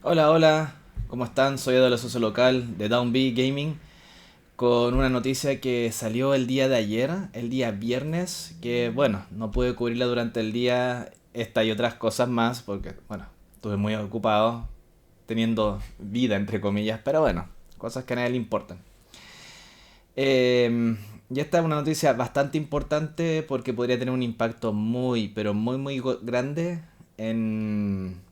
Hola, hola, ¿cómo están? Soy Edo, socio local de Downbeat Gaming, con una noticia que salió el día de ayer, el día viernes, que bueno, no pude cubrirla durante el día, esta y otras cosas más, porque bueno, estuve muy ocupado teniendo vida, entre comillas, pero bueno, cosas que a nadie le importan. Y esta es una noticia bastante importante porque podría tener un impacto muy, pero muy grande en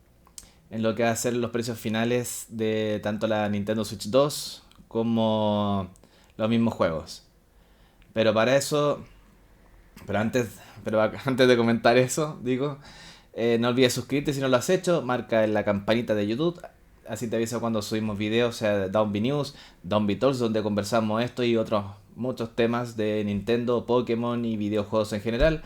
lo que va a ser los precios finales de tanto la Nintendo Switch 2 como los mismos juegos. Pero para eso, pero antes, antes de comentar eso, digo, no olvides suscribirte si no lo has hecho, marca en la campanita de YouTube, así te avisa cuando subimos videos, sea de Downbeat News, Downbeat Talks, donde conversamos esto y otros muchos temas de Nintendo, Pokémon y videojuegos en general.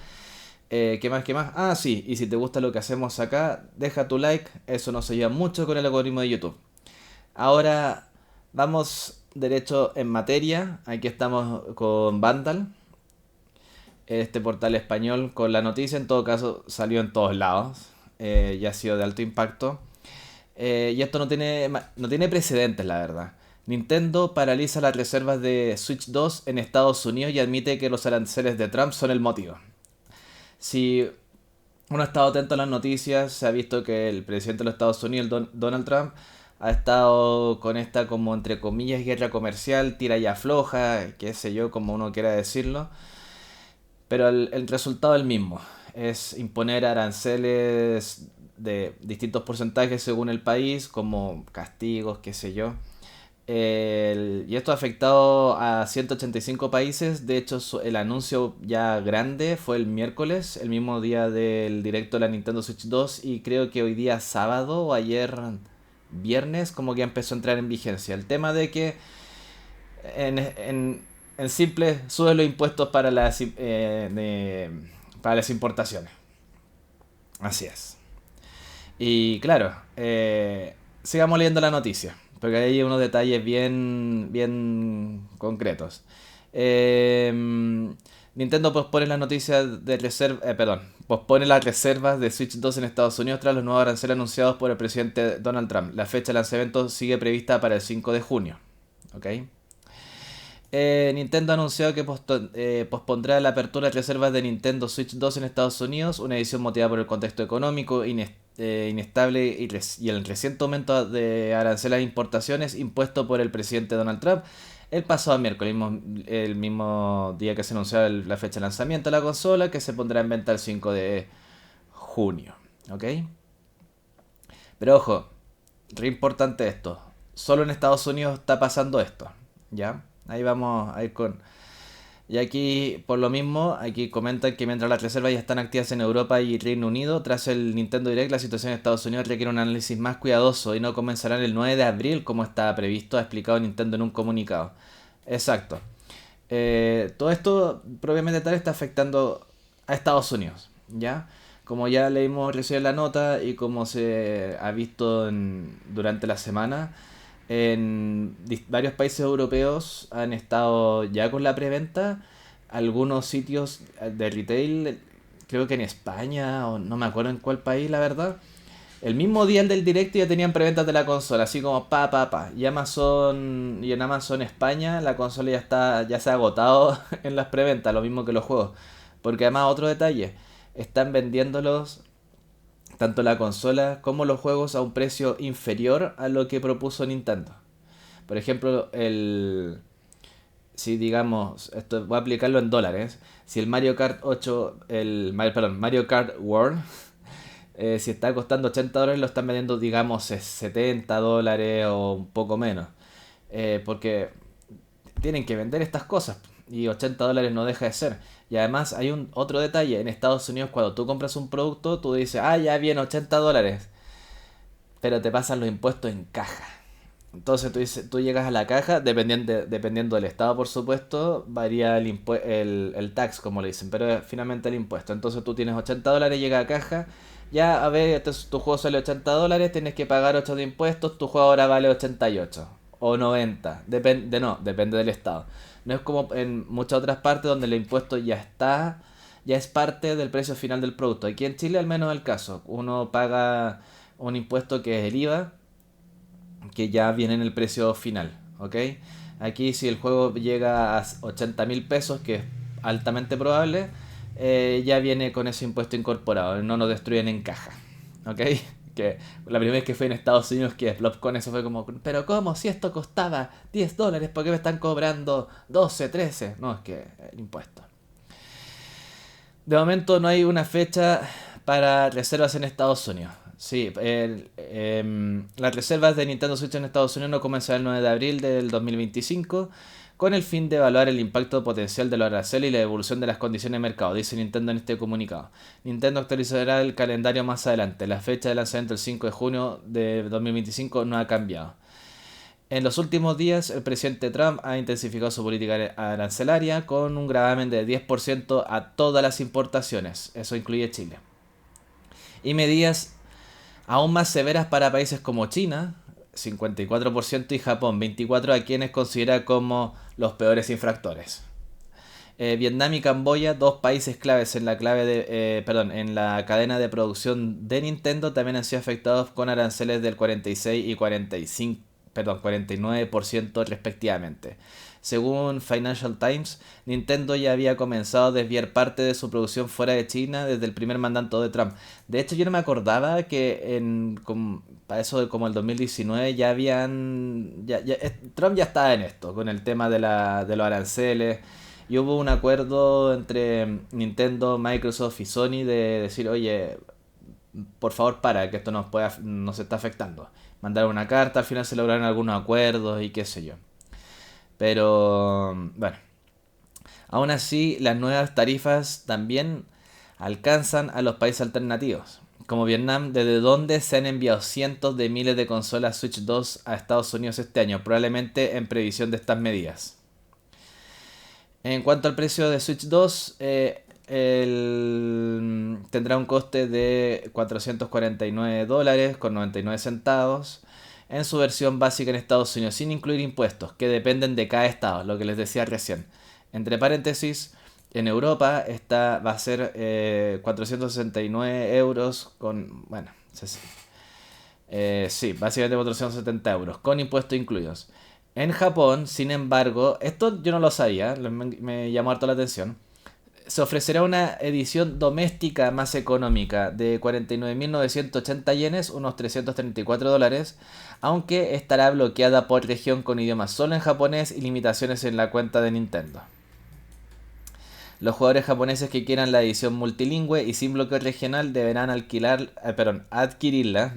¿Qué más? ¿Qué más? Ah, sí, y si te gusta lo que hacemos acá, deja tu like, eso nos ayuda mucho con el algoritmo de YouTube. Ahora vamos derecho en materia, aquí estamos con Vandal, este portal español con la noticia, en todo caso salió en todos lados, y ha sido de alto impacto. Y esto no tiene precedentes, la verdad. Nintendo paraliza las reservas de Switch 2 en Estados Unidos y admite que los aranceles de Trump son el motivo. Si uno ha estado atento a las noticias, se ha visto que el presidente de los Estados Unidos, Donald Trump, ha estado con esta como entre comillas guerra comercial, tira y afloja, qué sé yo, como uno quiera decirlo, pero el resultado es el mismo, es imponer aranceles de distintos porcentajes según el país, como castigos, qué sé yo. Y esto ha afectado a 185 países. De hecho, el anuncio ya grande fue el miércoles, el mismo día del directo de la Nintendo Switch 2. Y creo que hoy día sábado o ayer viernes, como que empezó a entrar en vigencia. El tema de que en simple sube los impuestos para las importaciones. Así es. Y claro, sigamos leyendo la noticia, porque hay unos detalles bien concretos. Eh, Nintendo pospone las noticias de reserva, perdón, pospone las reservas de Switch 2 en Estados Unidos tras los nuevos aranceles anunciados por el presidente Donald Trump. La fecha de lanzamiento sigue prevista para el 5 de junio. ¿Ok? Nintendo ha anunciado que pospondrá la apertura de reservas de Nintendo Switch 2 en Estados Unidos, una decisión motivada por el contexto económico inestable y el reciente aumento de aranceles a importaciones impuesto por el presidente Donald Trump el pasado miércoles, el mismo día que se anunció la fecha de lanzamiento de la consola, que se pondrá en venta el 5 de junio. ¿Ok? Pero ojo, re importante esto. Solo en Estados Unidos está pasando esto. ¿Ya? Ahí vamos a ir con... Y aquí, por lo mismo, aquí comentan que mientras las reservas ya están activas en Europa y Reino Unido, tras el Nintendo Direct, la situación en Estados Unidos requiere un análisis más cuidadoso y no comenzarán el 9 de abril como estaba previsto, ha explicado Nintendo en un comunicado. Exacto. Todo esto, propiamente tal, está afectando a Estados Unidos, ¿ya? Como ya leímos recién la nota y como se ha visto durante la semana, en varios países europeos han estado ya con la preventa. Algunos sitios de retail, creo que en España o no me acuerdo en cuál país, la verdad. El mismo día del directo ya tenían preventas de la consola, así como pa. Y en Amazon España la consola ya se ha agotado en las preventas, lo mismo que los juegos. Porque además otro detalle, están vendiéndolos tanto la consola como los juegos a un precio inferior a lo que propuso Nintendo. Por ejemplo, si digamos, esto voy a aplicarlo en dólares, si el Mario Kart 8, perdón, Mario Kart World, si está costando $80, lo están vendiendo, digamos, $70 o un poco menos. Porque tienen que vender estas cosas y $80 no deja de ser. Y además hay un otro detalle, en Estados Unidos cuando tú compras un producto, tú dices, ah, ya viene $80, pero te pasan los impuestos en caja. Entonces tú llegas a la caja, dependiendo del estado, por supuesto, varía el tax, como le dicen, pero es finalmente el impuesto. Entonces tú tienes $80, llega a caja, ya a ver, tu juego sale $80, tienes que pagar 8 de impuestos, tu juego ahora vale 88 o 90, depende del estado. No es como en muchas otras partes donde el impuesto ya es parte del precio final del producto. Aquí en Chile al menos es el caso, uno paga un impuesto que es el IVA, que ya viene en el precio final, ¿ok? Aquí si el juego llega a 80.000 pesos, que es altamente probable, ya viene con ese impuesto incorporado, no nos destruyen en caja, ¿ok? Que la primera vez que fui en Estados Unidos que con eso fue como, pero ¿cómo? Si esto costaba $10, ¿por qué me están cobrando 12, 13? No, es que el impuesto. De momento no hay una fecha para reservas en Estados Unidos. Sí, las reservas de Nintendo Switch en Estados Unidos no comenzarán el 9 de abril del 2025 con el fin de evaluar el impacto potencial de los aranceles y la evolución de las condiciones de mercado, dice Nintendo en este comunicado. Nintendo actualizará el calendario más adelante. La fecha de lanzamiento el 5 de junio de 2025 no ha cambiado. En los últimos días, el presidente Trump ha intensificado su política arancelaria con un gravamen de 10% a todas las importaciones, eso incluye Chile, y medidas aún más severas para países como China, 54%, y Japón, 24%, a quienes considera como los peores infractores. Vietnam y Camboya, dos países claves en en la cadena de producción de Nintendo, también han sido afectados con aranceles del 46 y 49% respectivamente. Según Financial Times, Nintendo ya había comenzado a desviar parte de su producción fuera de China desde el primer mandato de Trump. De hecho, yo no me acordaba que para eso de como el 2019 ya habían... Trump ya estaba en esto, con el tema de los aranceles. Y hubo un acuerdo entre Nintendo, Microsoft y Sony de decir, oye, por favor para, que esto nos está afectando. Mandaron una carta, al final se lograron algunos acuerdos y qué sé yo. Pero bueno, aún así las nuevas tarifas también alcanzan a los países alternativos, como Vietnam, desde donde se han enviado cientos de miles de consolas Switch 2 a Estados Unidos este año, probablemente en previsión de estas medidas. En cuanto al precio de Switch 2, tendrá un coste de $449 con 99 centavos en su versión básica en Estados Unidos, sin incluir impuestos, que dependen de cada estado, lo que les decía recién. Entre paréntesis, en Europa esta va a ser 469 euros con... Bueno, sí, básicamente 470 euros, con impuestos incluidos. En Japón, sin embargo, esto yo no lo sabía, me llamó harto la atención. Se ofrecerá una edición doméstica más económica de 49.980 yenes, unos $334, aunque estará bloqueada por región con idiomas solo en japonés y limitaciones en la cuenta de Nintendo. Los jugadores japoneses que quieran la edición multilingüe y sin bloqueo regional deberán adquirirla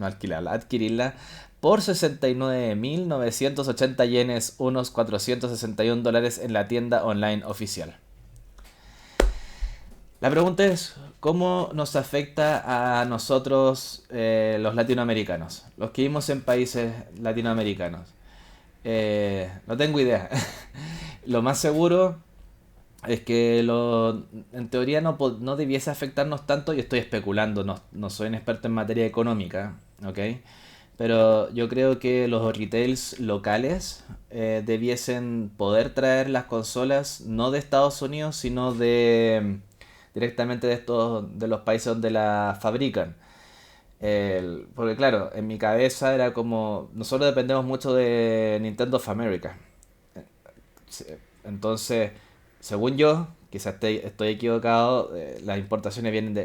por 69.980 yenes, unos $461 en la tienda online oficial. La pregunta es, ¿cómo nos afecta a nosotros los latinoamericanos? Los que vivimos en países latinoamericanos. No tengo idea. Lo más seguro es que en teoría no debiese afectarnos tanto. Yo estoy especulando, no soy un experto en materia económica, ¿ok? Pero yo creo que los retails locales debiesen poder traer las consolas no de Estados Unidos, sino directamente de los países donde la fabrican. Porque claro, en mi cabeza era como, nosotros dependemos mucho de Nintendo of America. Sí, entonces, según yo, quizás estoy equivocado, las importaciones llegan a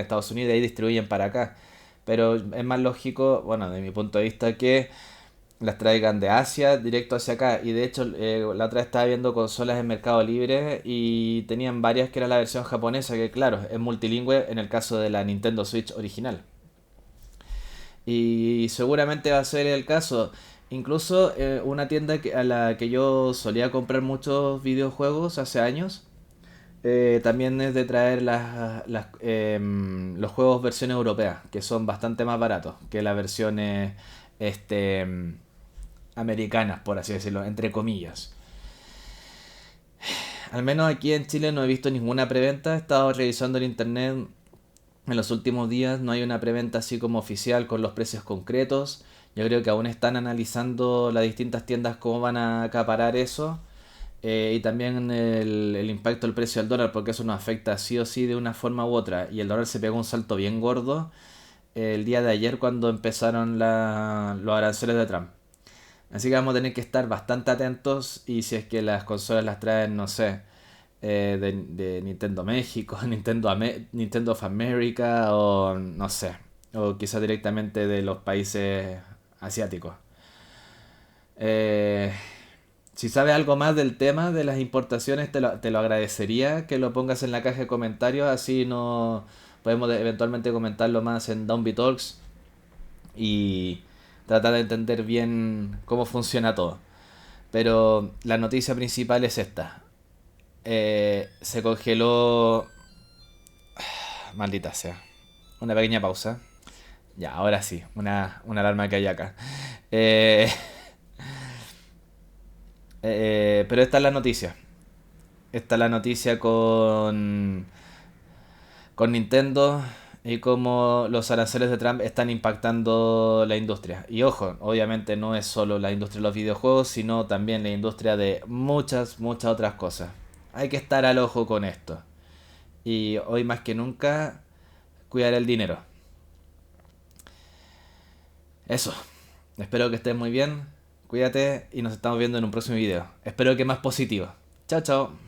Estados Unidos y de ahí distribuyen para acá. Pero es más lógico, bueno, de mi punto de vista, que las traigan de Asia directo hacia acá. Y de hecho, la otra vez estaba viendo consolas en Mercado Libre y tenían varias que era la versión japonesa, que claro, es multilingüe en el caso de la Nintendo Switch original. Y seguramente va a ser el caso. Incluso una tienda a la que yo solía comprar muchos videojuegos hace años, también es de traer los juegos versión europea, que son bastante más baratos que las versiones americanas, por así decirlo, entre comillas. Al menos aquí en Chile no he visto ninguna preventa. He estado revisando el internet en los últimos días. No hay una preventa así como oficial con los precios concretos. Yo creo que aún están analizando las distintas tiendas cómo van a acaparar eso. Y también el impacto del precio del dólar, porque eso nos afecta sí o sí de una forma u otra. Y el dólar se pegó un salto bien gordo el día de ayer cuando empezaron los aranceles de Trump. Así que vamos a tener que estar bastante atentos y si es que las consolas las traen, no sé, de Nintendo México, Nintendo of America o no sé, o quizás directamente de los países asiáticos. Eh, si sabes algo más del tema de las importaciones, te lo agradecería que lo pongas en la caja de comentarios, así no podemos eventualmente comentarlo más en Downbeat Talks y tratar de entender bien cómo funciona todo. Pero la noticia principal es esta. Se congeló... Maldita sea. Una pequeña pausa. Ya, ahora sí. Una alarma que hay acá. Eh, pero esta es la noticia. Esta es la noticia con Nintendo y cómo los aranceles de Trump están impactando la industria. Y ojo, obviamente no es solo la industria de los videojuegos, sino también la industria de muchas, muchas otras cosas. Hay que estar al ojo con esto. Y hoy más que nunca, cuidar el dinero. Eso. Espero que estés muy bien. Cuídate y nos estamos viendo en un próximo video. Espero que más positivo. Chao, chao.